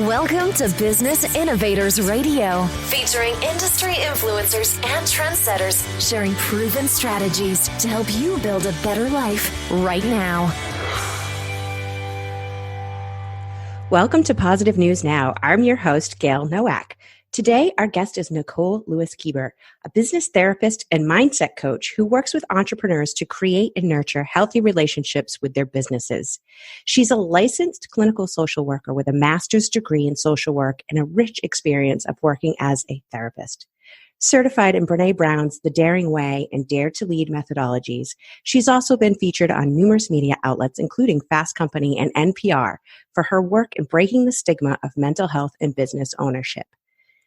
Welcome to Business Innovators Radio, featuring industry influencers and trendsetters sharing proven strategies to help you build a better life right now. Welcome to Positive News Now. I'm your host, Gail Nowak. Today, our guest is Nicole Lewis-Keeber, a business therapist and mindset coach who works with entrepreneurs to create and nurture healthy relationships with their businesses. She's a licensed clinical social worker with a master's degree in social work and a rich experience of working as a therapist. Certified in Brené Brown's The Daring Way and Dare to Lead methodologies, she's also been featured on numerous media outlets, including Fast Company and NPR, for her work in breaking the stigma of mental health and business ownership.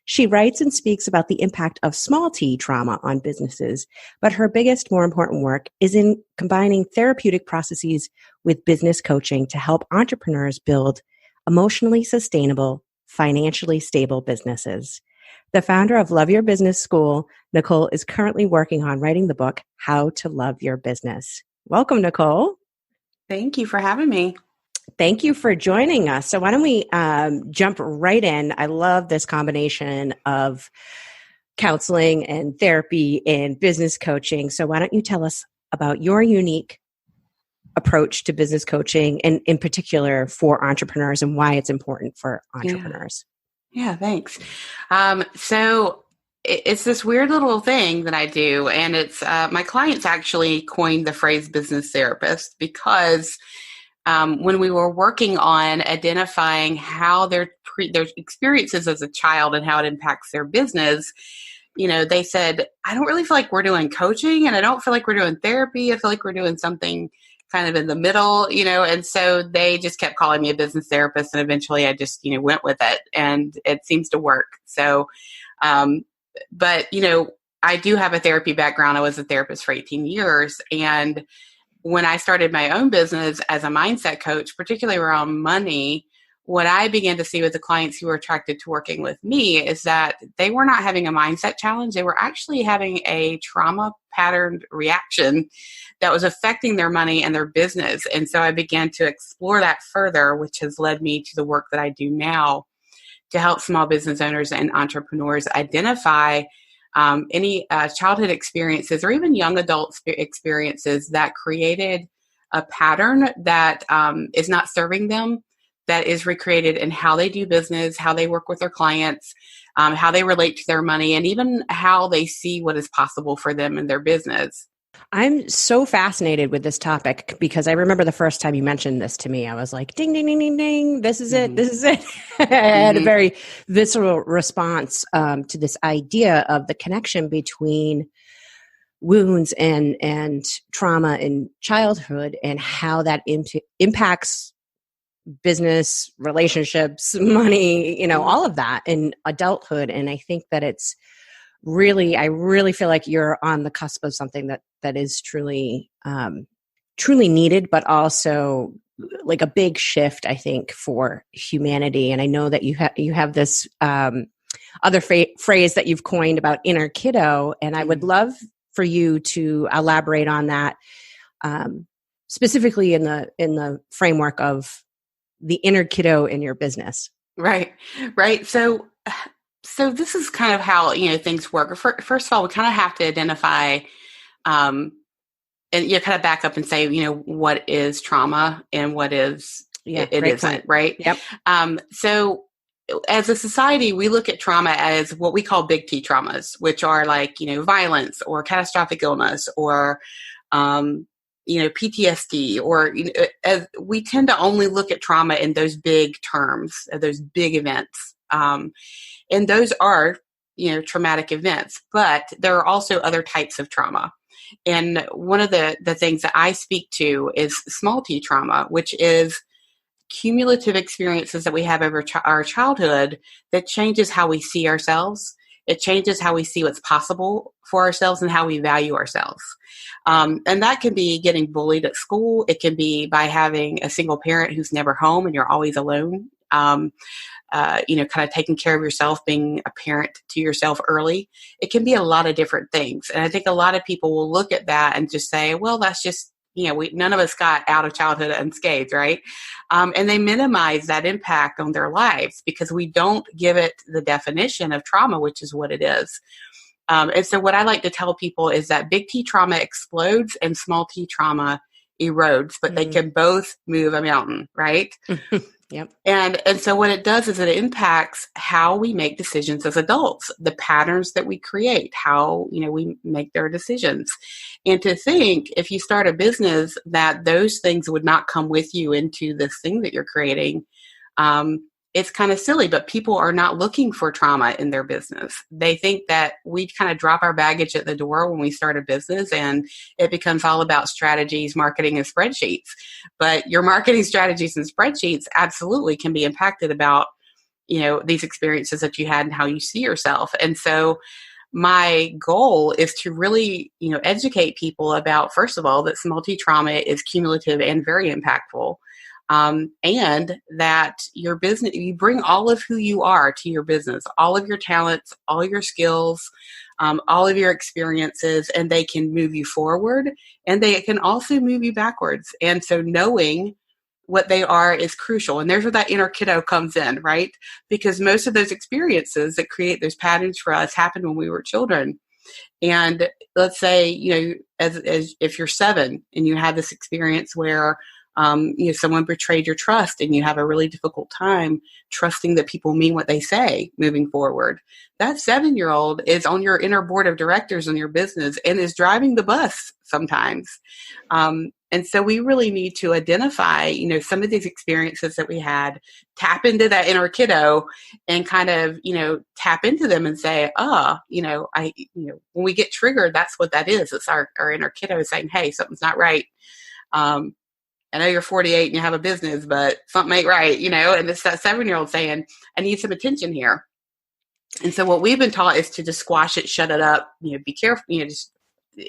She writes and speaks about the impact of small t trauma on businesses, but her biggest, more important work is in combining therapeutic processes with business coaching to help entrepreneurs build emotionally sustainable, financially stable businesses. The founder of Love Your Business School, Nicole, is currently working on writing the book, How to Love Your Business. Welcome, Nicole. Thank you for having me. Thank you for joining us. So why don't we jump right in? I love this combination of counseling and therapy and business coaching. So why don't you tell us about your unique approach to business coaching, and in particular for entrepreneurs, and why it's important for entrepreneurs? Yeah, thanks. So it's this weird little thing that I do, and it's my clients actually coined the phrase business therapist because when we were working on identifying how their experiences as a child and how it impacts their business, they said, I don't really feel like we're doing coaching, and I don't feel like we're doing therapy. I feel like we're doing something kind of in the middle, and so they just kept calling me a business therapist, and eventually I just, went with it, and it seems to work. So, but, I do have a therapy background. I was a therapist for 18 years, and when I started my own business as a mindset coach, particularly around money, what I began to see with the clients who were attracted to working with me is that they were not having a mindset challenge. They were actually having a trauma patterned reaction that was affecting their money and their business. And so I began to explore that further, which has led me to the work that I do now to help small business owners and entrepreneurs identify any childhood experiences or even young adult experiences that created a pattern that is not serving them, that is recreated in how they do business, how they work with their clients, how they relate to their money, and even how they see what is possible for them in their business. I'm so fascinated with this topic because I remember the first time you mentioned this to me, I was like, ding, ding, ding, ding, ding, this is it, this is it. I had a very visceral response to this idea of the connection between wounds and trauma in childhood and how that impacts business, relationships, money, all of that in adulthood. And I think that it's I really feel like you're on the cusp of something that is truly needed, but also like a big shift, I think, for humanity. And I know that you have this other phrase that you've coined about inner kiddo, and I would love for you to elaborate on that, specifically in the framework of the inner kiddo in your business. Right. So this is kind of how, things work. First of all, we kind of have to identify, and kind of back up and say, what is trauma and what is, it isn't, point. Right? Yep. So as a society, we look at trauma as what we call big T traumas, which are like, violence or catastrophic illness or, PTSD, or as we tend to only look at trauma in those big terms, those big events. And those are, traumatic events, but there are also other types of trauma. And one of the things that I speak to is small t trauma, which is cumulative experiences that we have over our childhood that changes how we see ourselves. It changes how we see what's possible for ourselves and how we value ourselves. And that can be getting bullied at school. It can be by having a single parent who's never home and you're always alone. Kind of taking care of yourself, being a parent to yourself early. It can be a lot of different things. And I think a lot of people will look at that and just say, well, that's just none of us got out of childhood unscathed, right? And they minimize that impact on their lives because we don't give it the definition of trauma, which is what it is. And so what I like to tell people is that big T trauma explodes and small T trauma erodes, but they can both move a mountain, right? Yep. And so what it does is it impacts how we make decisions as adults, the patterns that we create, how, we make their decisions. And to think if you start a business that those things would not come with you into this thing that you're creating, it's kind of silly, but people are not looking for trauma in their business. They think that we kind of drop our baggage at the door when we start a business and it becomes all about strategies, marketing, and spreadsheets. But your marketing strategies and spreadsheets absolutely can be impacted about, these experiences that you had and how you see yourself. And so my goal is to really, educate people about, first of all, that small T trauma is cumulative and very impactful. And that your business, you bring all of who you are to your business, all of your talents, all your skills, all of your experiences, and they can move you forward and they can also move you backwards. And so knowing what they are is crucial. And there's where that inner kiddo comes in, right? Because most of those experiences that create those patterns for us happened when we were children. And let's say, as if you're 7 and you have this experience where someone betrayed your trust and you have a really difficult time trusting that people mean what they say moving forward. That 7-year-old is on your inner board of directors in your business and is driving the bus sometimes. And so we really need to identify, some of these experiences that we had, tap into that inner kiddo and kind of, tap into them and say, when we get triggered, that's what that is. It's our inner kiddo saying, hey, something's not right. I know you're 48 and you have a business, but something ain't right, and it's that 7-year-old saying, I need some attention here. And so what we've been taught is to just squash it, shut it up, be careful, just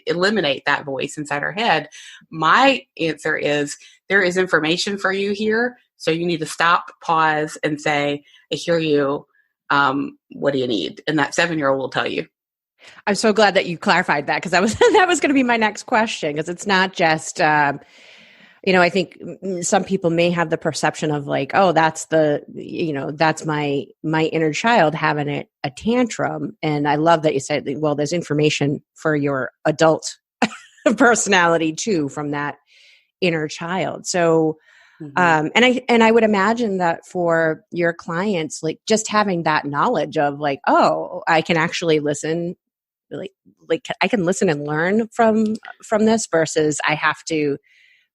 eliminate that voice inside our head. My answer is there is information for you here. So you need to stop, pause, and say, I hear you. What do you need? And that 7-year-old will tell you. I'm so glad that you clarified that because that was going to be my next question because it's not just, I think some people may have the perception of like, oh, that's that's my inner child having a tantrum. And I love that you said, well, there's information for your adult personality too from that inner child. So, and I would imagine that for your clients, like just having that knowledge of like, oh, I can actually listen, like I can listen and learn from this versus I have to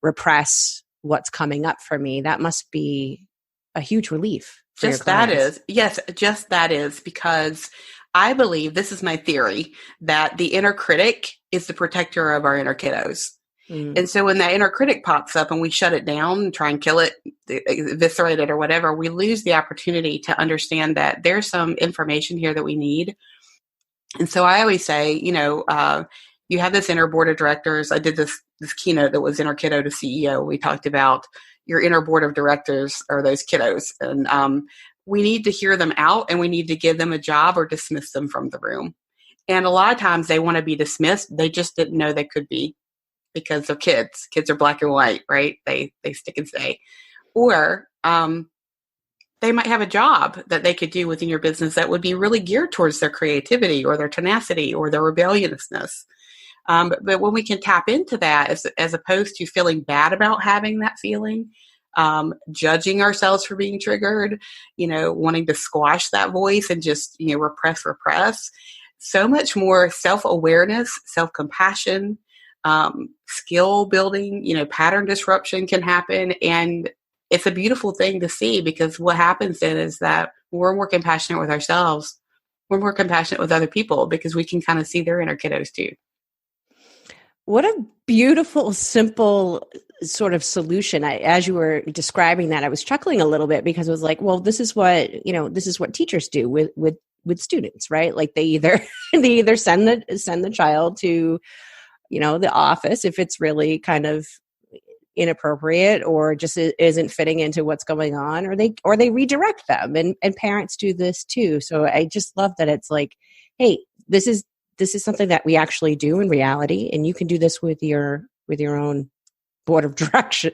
repress what's coming up for me. That must be a huge relief. Just that is. Yes, just that is because I believe, this is my theory, that the inner critic is the protector of our inner kiddos. And so when that inner critic pops up and we shut it down and try and kill it, eviscerate it or whatever, we lose the opportunity to understand that there's some information here that we need. And so I always say, you have this inner board of directors. I did this keynote that was inner kiddo to CEO. We talked about your inner board of directors are those kiddos. And we need to hear them out and we need to give them a job or dismiss them from the room. And a lot of times they want to be dismissed. They just didn't know they could be because of kids. Kids are black and white, right? They stick and stay. Or they might have a job that they could do within your business that would be really geared towards their creativity or their tenacity or their rebelliousness. But when we can tap into that, as opposed to feeling bad about having that feeling, judging ourselves for being triggered, wanting to squash that voice and just, repress, so much more self-awareness, self-compassion, skill building, pattern disruption can happen. And it's a beautiful thing to see because what happens then is that we're more compassionate with ourselves. We're more compassionate with other people because we can kind of see their inner kiddos too. What a beautiful, simple sort of solution. As you were describing that, I was chuckling a little bit because it was like, well, this is what teachers do with students, right? Like they either send the child to, the office if it's really kind of inappropriate or just isn't fitting into what's going on, or they redirect them. And parents do this too. So I just love that it's like, hey, this is something that we actually do in reality, and you can do this with your own board of directors,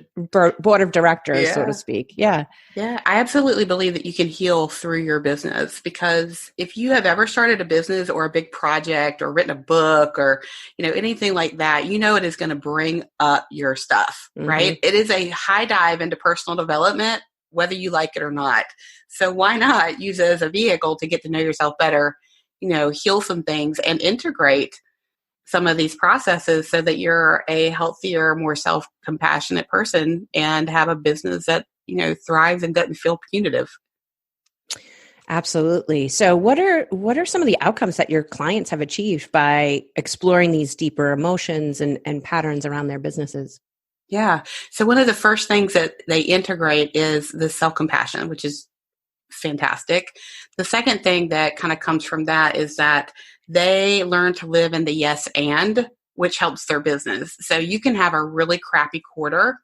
so to speak. Yeah. Yeah, I absolutely believe that you can heal through your business, because if you have ever started a business or a big project or written a book or, anything like that, it is going to bring up your stuff, right? It is a high dive into personal development, whether you like it or not. So why not use it as a vehicle to get to know yourself better, heal some things and integrate some of these processes so that you're a healthier, more self-compassionate person and have a business that, thrives and doesn't feel punitive. Absolutely. So what are some of the outcomes that your clients have achieved by exploring these deeper emotions and patterns around their businesses? Yeah. So one of the first things that they integrate is the self-compassion, which is fantastic. The second thing that kind of comes from that is that they learn to live in the yes and, which helps their business. So you can have a really crappy quarter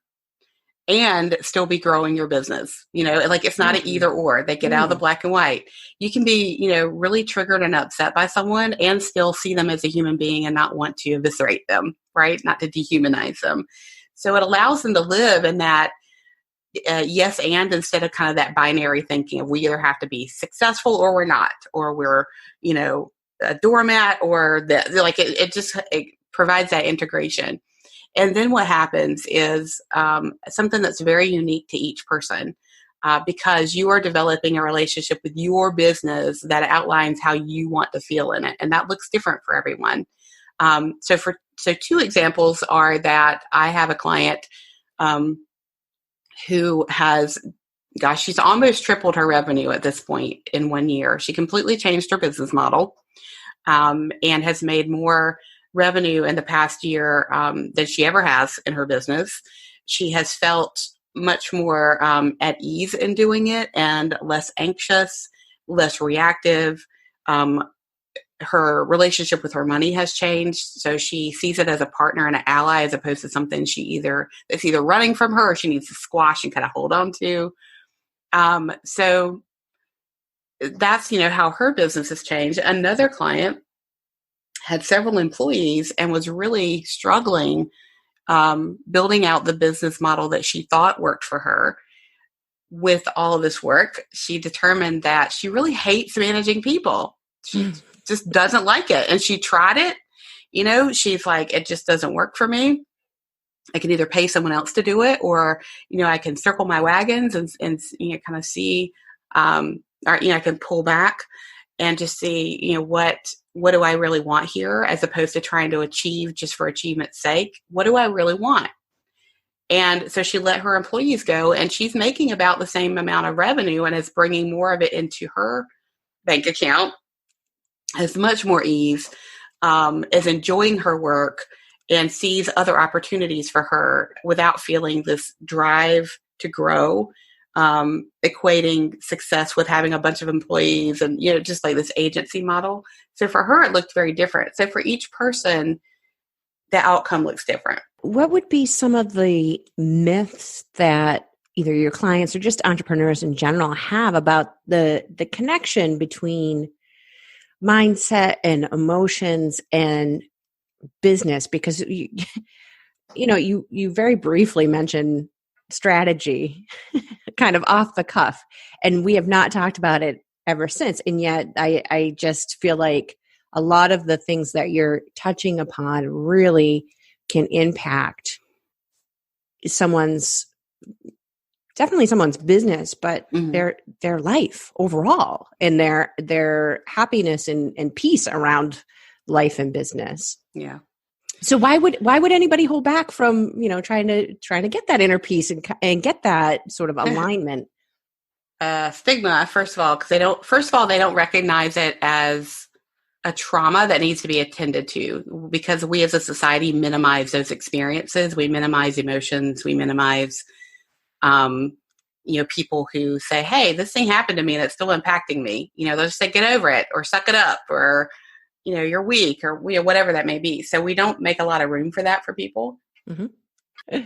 and still be growing your business. Like it's not an either or. They get out of the black and white. You can be, really triggered and upset by someone and still see them as a human being and not want to eviscerate them, right? Not to dehumanize them. So it allows them to live in that yes and, instead of kind of that binary thinking of we either have to be successful or we're not, or we're, a doormat, or it provides that integration. And then what happens is something that's very unique to each person, because you are developing a relationship with your business that outlines how you want to feel in it. And that looks different for everyone. So two examples are that I have a client who has, she's almost tripled her revenue at this point in 1 year. She completely changed her business model and has made more revenue in the past year than she ever has in her business. She has felt much more at ease in doing it and less anxious, less reactive. Her relationship with her money has changed. So she sees it as a partner and an ally, as opposed to something that's either running from her or she needs to squash and kind of hold on to. So that's, how her business has changed. Another client had several employees and was really struggling building out the business model that she thought worked for her. With all of this work, she determined that she really hates managing people. She just doesn't like it. And she tried it. She's like, it just doesn't work for me. I can either pay someone else to do it, or, I can circle my wagons and kind of see, or, I can pull back and just see, what do I really want here, as opposed to trying to achieve just for achievement's sake. What do I really want? And so she let her employees go, and she's making about the same amount of revenue and is bringing more of it into her bank account, has much more ease, is enjoying her work, and sees other opportunities for her without feeling this drive to grow, equating success with having a bunch of employees and, just like this agency model. So for her, it looked very different. So for each person, the outcome looks different. What would be some of the myths that either your clients or just entrepreneurs in general have about the connection between mindset and emotions and business? Because you very briefly mentioned strategy kind of off the cuff, and we have not talked about it ever since. And yet I just feel like a lot of the things that you're touching upon really can impact someone's business, but their life overall, and their happiness and peace around life and business. Yeah. So why would anybody hold back from, trying to get that inner peace and get that sort of alignment? Stigma, first of all, because they don't recognize it as a trauma that needs to be attended to, because we as a society minimize those experiences. We minimize emotions. We minimize, people who say, hey, this thing happened to me and it's still impacting me. They'll just say, get over it, or suck it up, or, you're weak, or whatever that may be. So we don't make a lot of room for that for people. Mm-hmm.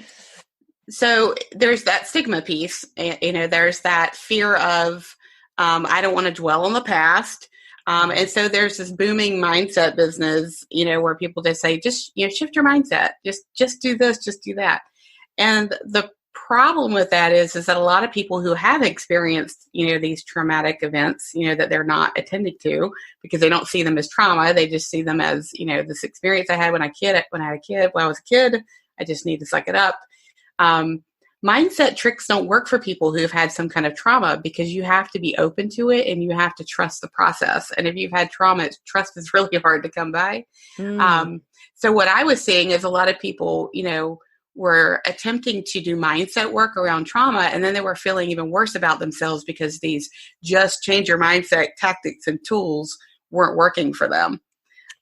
So there's that stigma piece. There's that fear of, I don't want to dwell on the past. And so there's this booming mindset business, where people just say, just, shift your mindset, just do this, just do that. And the problem with that is that a lot of people who have experienced, these traumatic events, that they're not attending to because they don't see them as trauma. They just see them as, this experience I had when I was a kid, I just need to suck it up. Mindset tricks don't work for people who've had some kind of trauma because you have to be open to it and you have to trust the process. And if you've had trauma, trust is really hard to come by. So what I was seeing is a lot of people, were attempting to do mindset work around trauma, and then they were feeling even worse about themselves because these just change your mindset tactics and tools weren't working for them.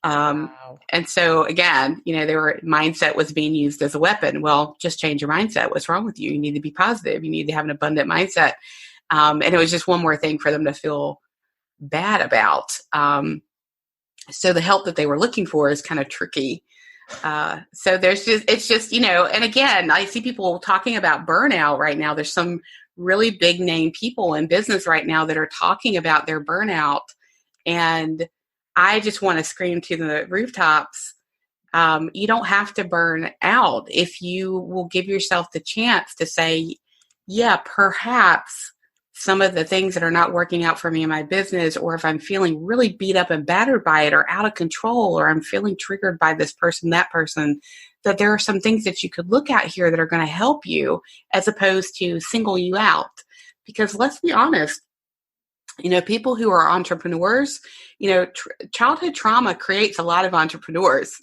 Wow. And so again, mindset was being used as a weapon. Well, just change your mindset. What's wrong with you? You need to be positive. You need to have an abundant mindset. And it was just one more thing for them to feel bad about. So the help that they were looking for is kind of tricky. So it's just, and again, I see people talking about burnout right now. There's some really big name people in business right now that are talking about their burnout. And I just want to scream to the rooftops. You don't have to burn out if you will give yourself the chance to say, yeah, perhaps some of the things that are not working out for me in my business, or if I'm feeling really beat up and battered by it or out of control, or I'm feeling triggered by this person, that person, that there are some things that you could look at here that are going to help you as opposed to single you out. Because let's be honest, people who are entrepreneurs, childhood trauma creates a lot of entrepreneurs.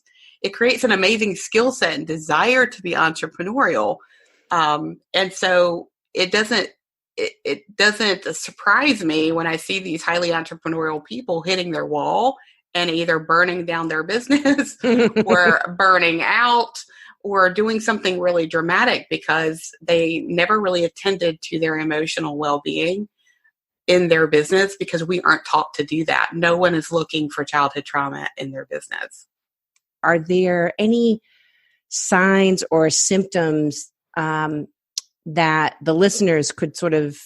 It creates an amazing skill set and desire to be entrepreneurial. And so it doesn't surprise me when I see these highly entrepreneurial people hitting their wall and either burning down their business or burning out or doing something really dramatic because they never really attended to their emotional well-being in their business, because we aren't taught to do that. No one is looking for childhood trauma in their business. Are there any signs or symptoms that the listeners could sort of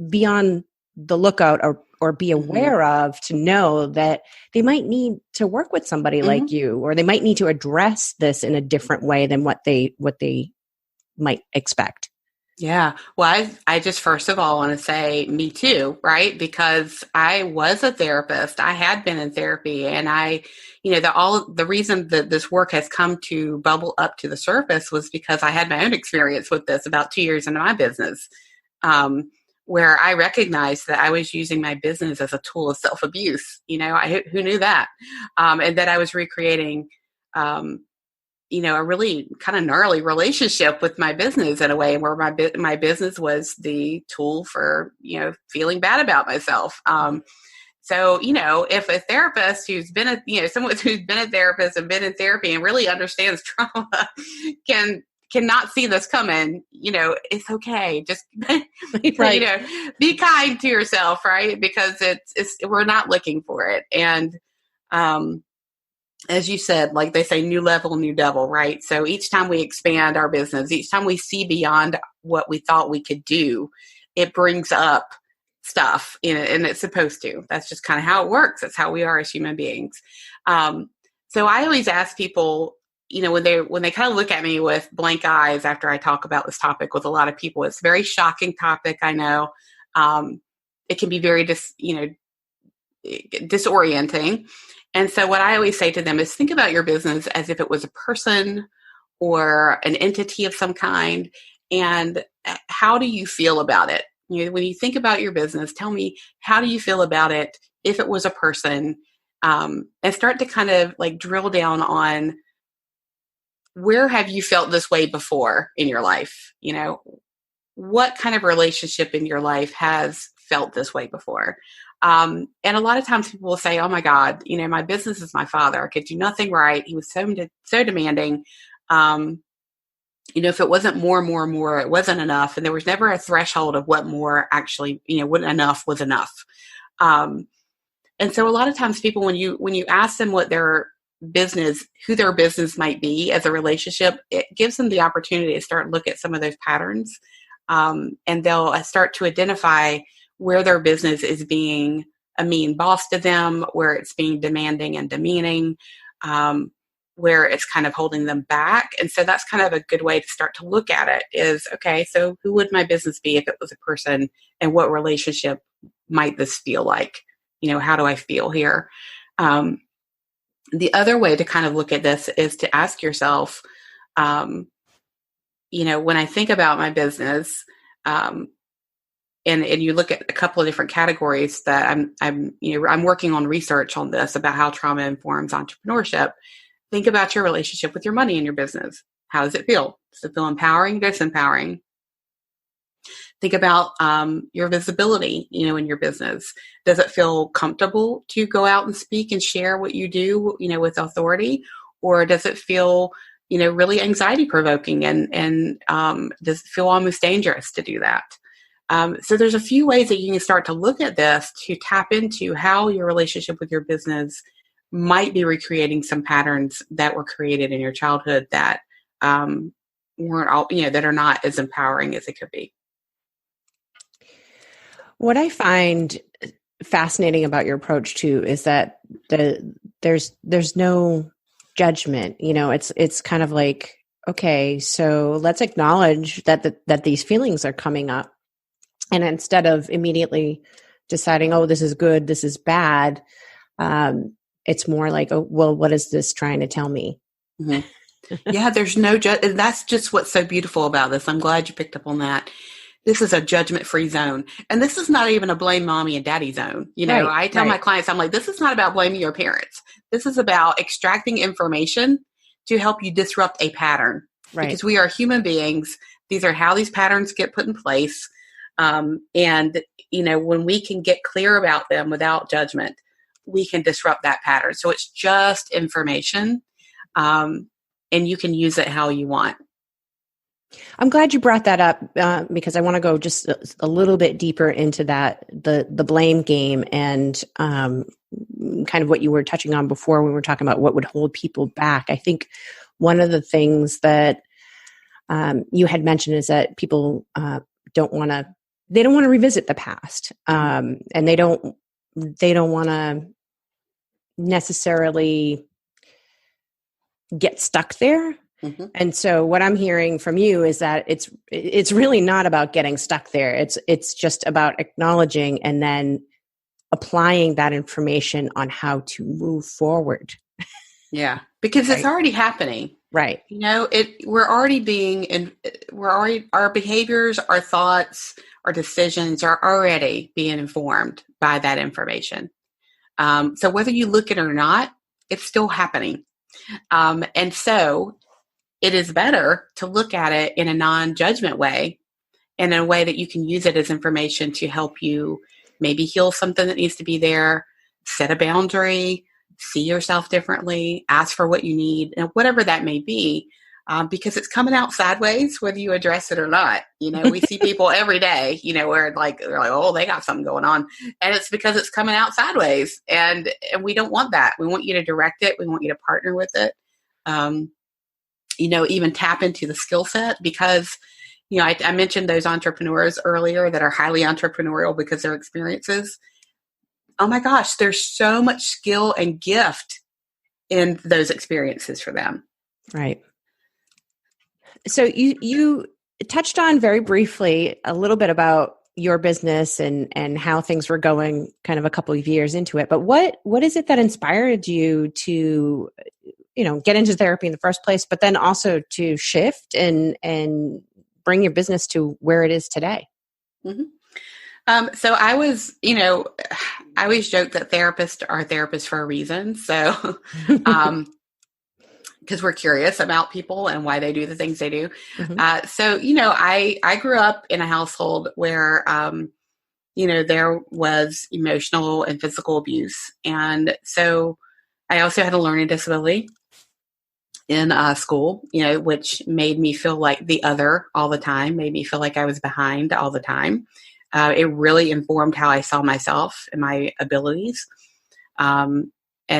be on the lookout or be aware of to know that they might need to work with somebody like you, or they might need to address this in a different way than what they might expect? Yeah. Well, I just first of all want to say me too, right? Because I was a therapist. I had been in therapy, and the reason that this work has come to bubble up to the surface was because I had my own experience with this about 2 years into my business, where I recognized that I was using my business as a tool of self-abuse. Who knew that? And that I was recreating, a really kind of gnarly relationship with my business in a way where my business was the tool for, feeling bad about myself. So, if a therapist who's been someone who's been a therapist and been in therapy and really understands trauma cannot see this coming, it's okay. Just, Right. Be kind to yourself, right? Because we're not looking for it. And, as you said, like they say, new level, new devil, right? So each time we expand our business, each time we see beyond what we thought we could do, it brings up stuff, and it's supposed to. That's just kind of how it works. That's how we are as human beings. So I always ask people, when they kind of look at me with blank eyes after I talk about this topic with a lot of people, it's a very shocking topic. I know it can be very disorienting. And so what I always say to them is think about your business as if it was a person or an entity of some kind. And how do you feel about it? When you think about your business, tell me, how do you feel about it if it was a person? And start to kind of like drill down on, where have you felt this way before in your life? What kind of relationship in your life has felt this way before? And a lot of times people will say, oh my God, my business is my father. I could do nothing right. He was so demanding. If it wasn't more, it wasn't enough. And there was never a threshold of what more actually, what enough was enough. And so a lot of times people, when you ask them who their business might be as a relationship, it gives them the opportunity to start look at some of those patterns. And they'll start to identify where their business is being a mean boss to them, where it's being demanding and demeaning, where it's kind of holding them back. And so that's kind of a good way to start to look at it is, okay, so who would my business be if it was a person, and what relationship might this feel like? How do I feel here? The other way to kind of look at this is to ask yourself, when I think about my business, and you look at a couple of different categories that I'm working on research on this about how trauma informs entrepreneurship. Think about your relationship with your money in your business. How does it feel? Does it feel empowering, disempowering? Think about your visibility, in your business. Does it feel comfortable to go out and speak and share what you do, with authority? Or does it feel, really anxiety provoking and does it feel almost dangerous to do that? So there's a few ways that you can start to look at this to tap into how your relationship with your business might be recreating some patterns that were created in your childhood that weren't all, that are not as empowering as it could be. What I find fascinating about your approach too is that there's no judgment. It's kind of like, okay, so let's acknowledge that these feelings are coming up, and instead of immediately deciding, oh, this is good, this is bad, it's more like, oh, well, what is this trying to tell me? Mm-hmm. Yeah, there's no and that's just what's so beautiful about this. I'm glad you picked up on that. This is a judgment-free zone. And this is not even a blame mommy and daddy zone. I tell my clients, I'm like, this is not about blaming your parents. This is about extracting information to help you disrupt a pattern. Right. Because we are human beings. These are how these patterns get put in place. And when we can get clear about them without judgment, we can disrupt that pattern. So it's just information. And you can use it how you want. I'm glad you brought that up because I want to go just a little bit deeper into that, the blame game and kind of what you were touching on before when we were talking about what would hold people back. I think one of the things that you had mentioned is that people don't want to revisit the past, and they don't want to necessarily get stuck there. Mm-hmm. And so what I'm hearing from you is that it's really not about getting stuck there. It's just about acknowledging and then applying that information on how to move forward. Yeah, because it's already happening. Right. Our behaviors, our thoughts, our decisions are already being informed by that information. So whether you look at it or not, it's still happening. And so it is better to look at it in a non-judgment way and in a way that you can use it as information to help you maybe heal something that needs to be there, set a boundary, see yourself differently, ask for what you need, and whatever that may be, because it's coming out sideways, whether you address it or not. We see people every day, where they're like, oh, they got something going on. And it's because it's coming out sideways. And we don't want that. We want you to direct it. We want you to partner with it. Even tap into the skill set because, I mentioned those entrepreneurs earlier that are highly entrepreneurial because of their experiences. Oh my gosh, there's so much skill and gift in those experiences for them. Right. So you touched on very briefly a little bit about your business and how things were going kind of a couple of years into it. But what is it that inspired you to get into therapy in the first place, but then also to shift and bring your business to where it is today? Mm-hmm. So I was, I always joke that therapists are therapists for a reason. So, because we're curious about people and why they do the things they do. Mm-hmm. So, I grew up in a household where, there was emotional and physical abuse. And so I also had a learning disability in school, which made me feel like the other all the time, made me feel like I was behind all the time. It really informed how I saw myself and my abilities. And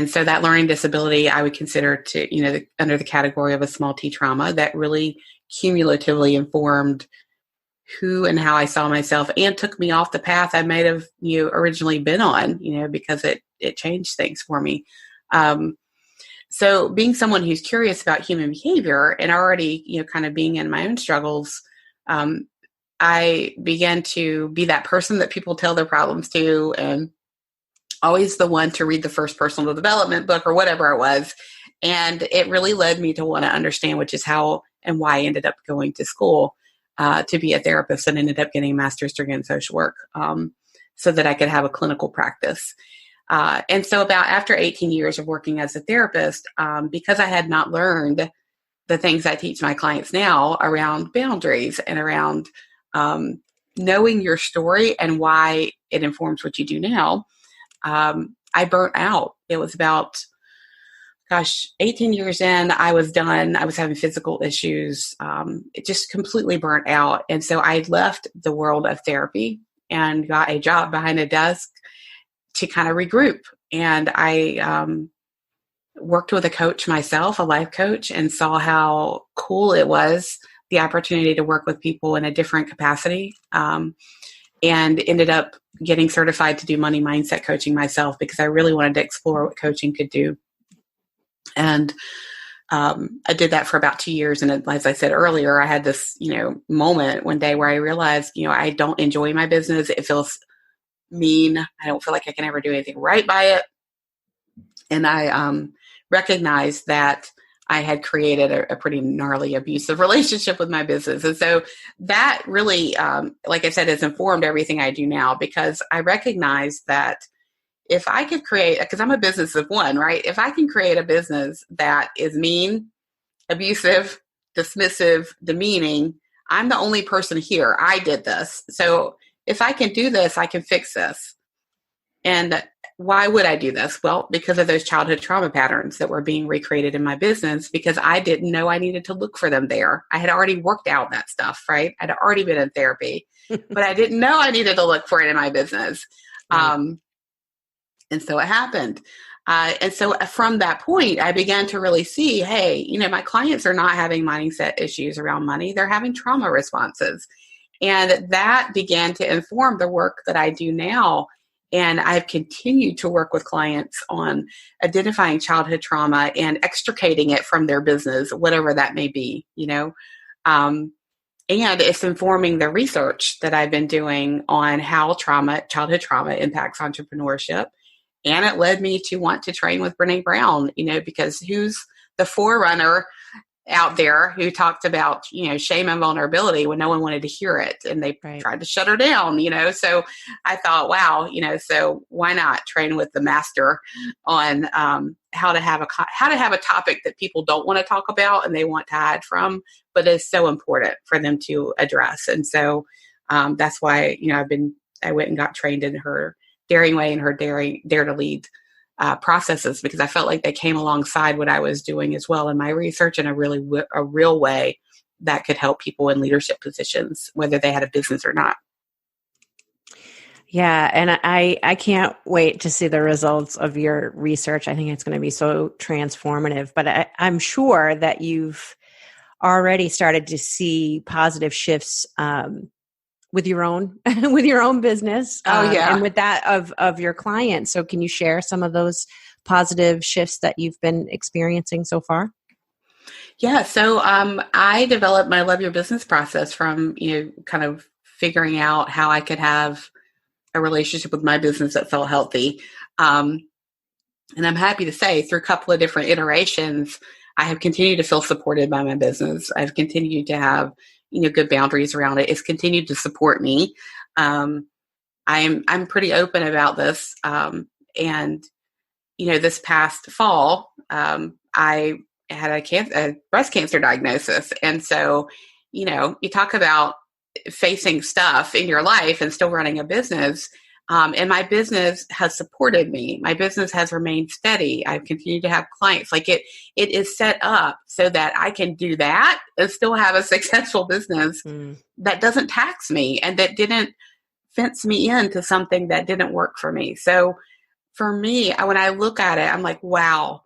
so that learning disability, I would consider to, under the category of a small T trauma that really cumulatively informed who and how I saw myself and took me off the path I might have originally been on, because it changed things for me. So being someone who's curious about human behavior and already, kind of being in my own struggles, I began to be that person that people tell their problems to, and always the one to read the first personal development book or whatever it was. And it really led me to want to understand, which is how and why I ended up going to school to be a therapist, and ended up getting a master's degree in social work so that I could have a clinical practice. And so about after 18 years of working as a therapist, because I had not learned the things I teach my clients now around boundaries and around knowing your story and why it informs what you do now, I burnt out. It was about, 18 years in, I was done. I was having physical issues. It just completely burnt out. And so I left the world of therapy and got a job behind a desk to kind of regroup. And I worked with a coach myself, a life coach, and saw how cool it was, the opportunity to work with people in a different capacity. And ended up getting certified to do money mindset coaching myself, because I really wanted to explore what coaching could do. And I did that for about 2 years. And as I said earlier, I had this, moment one day where I realized, I don't enjoy my business. It feels mean. I don't feel like I can ever do anything right by it. And I recognized that I had created a pretty gnarly abusive relationship with my business. And so that really, like I said, has informed everything I do now, because I recognize that if I could create, because I'm a business of one, right? If I can create a business that is mean, abusive, dismissive, demeaning, I'm the only person here. I did this. So if I can do this, I can fix this. And why would I do this? Well, because of those childhood trauma patterns that were being recreated in my business, because I didn't know I needed to look for them there. I had already worked out that stuff, right? I'd already been in therapy, but I didn't know I needed to look for it in my business. Right. And so it happened. And so from that point, I began to really see, hey, my clients are not having mindset issues around money. They're having trauma responses. And that began to inform the work that I do now. And I've continued to work with clients on identifying childhood trauma and extricating it from their business, whatever that may be, and it's informing the research that I've been doing on how childhood trauma impacts entrepreneurship. And it led me to want to train with Brene Brown, because who's the forerunner out there who talked about, shame and vulnerability when no one wanted to hear it, and they tried to shut her down, So I thought, wow, so why not train with the master on how to have a topic that people don't want to talk about and they want to hide from, but is so important for them to address. And so that's why, I went and got trained in her Daring Way and her Dare to Lead processes, because I felt like they came alongside what I was doing as well in my research in a real way that could help people in leadership positions, whether they had a business or not. Yeah. And I can't wait to see the results of your research. I think it's going to be so transformative, but I'm sure that you've already started to see positive shifts with your own business. And with that of your clients. So can you share some of those positive shifts that you've been experiencing so far? Yeah. So I developed my Love Your Business process from, kind of figuring out how I could have a relationship with my business that felt healthy. And I'm happy to say, through a couple of different iterations, I have continued to feel supported by my business. I've continued to have good boundaries around it. It's continued to support me. I'm pretty open about this. And this past fall, I had a breast cancer diagnosis. And so, you talk about facing stuff in your life and still running a business. And my business has supported me. My business has remained steady. I've continued to have clients. Like it is set up so that I can do that and still have a successful business that doesn't tax me and that didn't fence me into something that didn't work for me. So for me, when I look at it, I'm like, wow,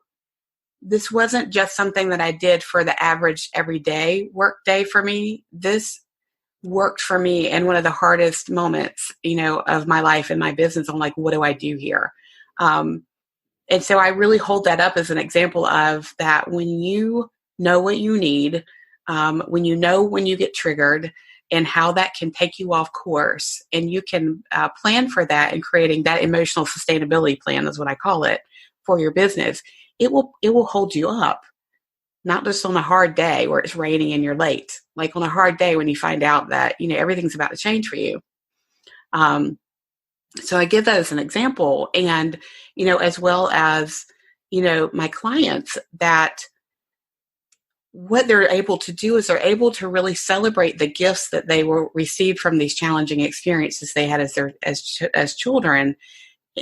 this wasn't just something that I did for the average everyday work day for me. This worked for me in one of the hardest moments, of my life and my business. I'm like, what do I do here? And so I really hold that up as an example of that when you know what you need, when you know when you get triggered and how that can take you off course, and you can plan for that and creating that emotional sustainability plan is what I call it for your business, it will hold you up. Not just on a hard day where it's raining and you're late, like on a hard day when you find out that, everything's about to change for you. So I give that as an example. And, as well as, my clients, that what they're able to do is they're able to really celebrate the gifts that they were received from these challenging experiences they had as children,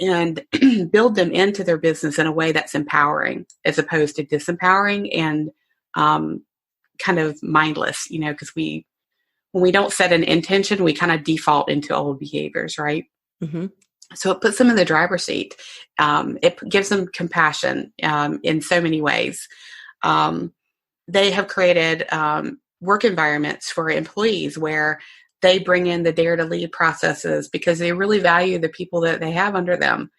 and build them into their business in a way that's empowering as opposed to disempowering and kind of mindless, because when we don't set an intention, we kind of default into old behaviors, right? Mm-hmm. So it puts them in the driver's seat. It gives them compassion in so many ways. They have created work environments for employees where they bring in the dare to lead processes because they really value the people that they have under them.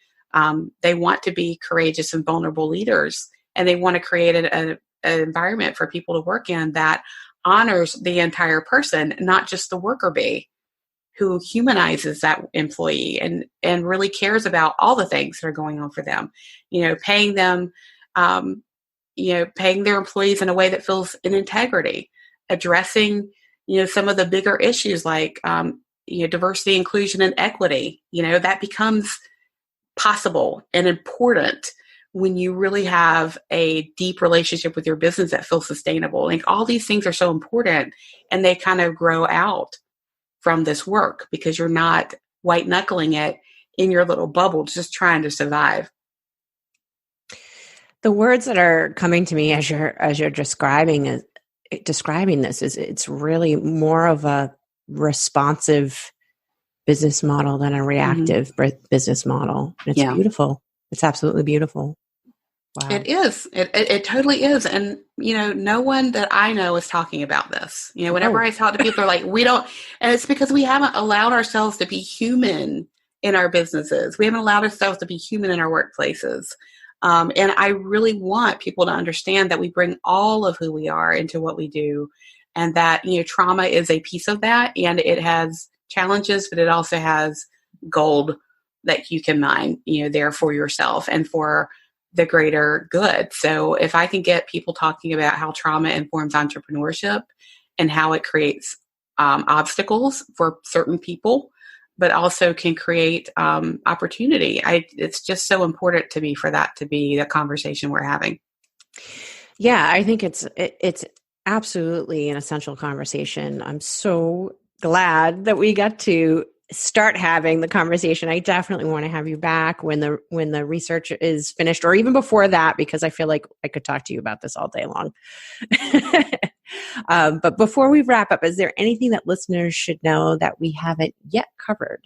They want to be courageous and vulnerable leaders, and they want to create an environment for people to work in that honors the entire person, not just the worker bee, who humanizes that employee and really cares about all the things that are going on for them. Paying them, paying their employees in a way that feels in integrity, addressing some of the bigger issues like, diversity, inclusion, and equity. That becomes possible and important when you really have a deep relationship with your business that feels sustainable. Like, all these things are so important, and they kind of grow out from this work because you're not white knuckling it in your little bubble, just trying to survive. The words that are coming to me as you're describing this is it's really more of a responsive business model than a reactive business model. It's beautiful. It's absolutely beautiful. Wow. It is. It totally is. And, no one that I know is talking about this. Whenever I talk to people, they're like, we don't, and it's because we haven't allowed ourselves to be human in our businesses. We haven't allowed ourselves to be human in our workplaces. And I really want people to understand that we bring all of who we are into what we do, and that, trauma is a piece of that, and it has challenges, but it also has gold that you can mine, there for yourself and for the greater good. So if I can get people talking about how trauma informs entrepreneurship and how it creates obstacles for certain people, but also can create opportunity. It's just so important to me for that to be the conversation we're having. Yeah, I think it's absolutely an essential conversation. I'm so glad that we got to start having the conversation. I definitely want to have you back when the research is finished, or even before that, because I feel like I could talk to you about this all day long. But before we wrap up, is there anything that listeners should know that we haven't yet covered?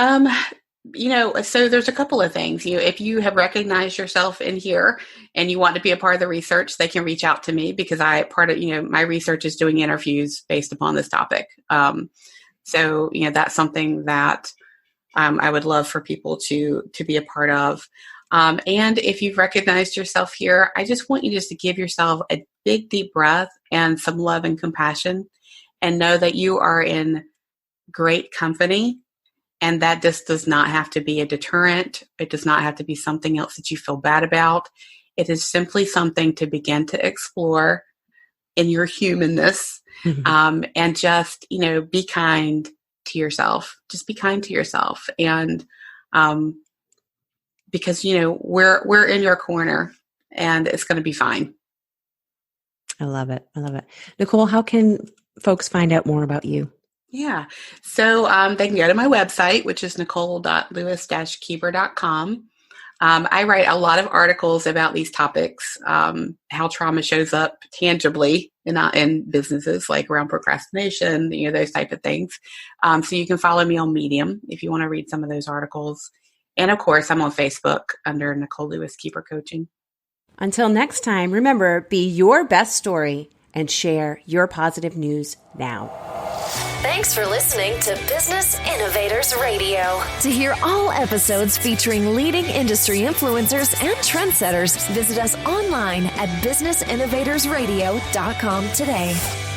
So there's a couple of things. If you have recognized yourself in here and you want to be a part of the research, they can reach out to me, because my research is doing interviews based upon this topic. So that's something that I would love for people to be a part of. And if you've recognized yourself here, I just want you just to give yourself a big, deep breath and some love and compassion, and know that you are in great company. And that just does not have to be a deterrent. It does not have to be something else that you feel bad about. It is simply something to begin to explore in your humanness, and just, be kind to yourself. Just be kind to yourself. And because, we're in your corner, and it's going to be fine. I love it. Nicole, how can folks find out more about you? Yeah. So they can go to my website, which is nicole.lewis-keeber.com. I write a lot of articles about these topics, how trauma shows up tangibly in businesses, like around procrastination, those type of things. So you can follow me on Medium if you want to read some of those articles. And of course, I'm on Facebook under Nicole Lewis-Keeber Coaching. Until next time, remember, be your best story and share your positive news now. Thanks for listening to Business Innovators Radio. To hear all episodes featuring leading industry influencers and trendsetters, visit us online at businessinnovatorsradio.com today.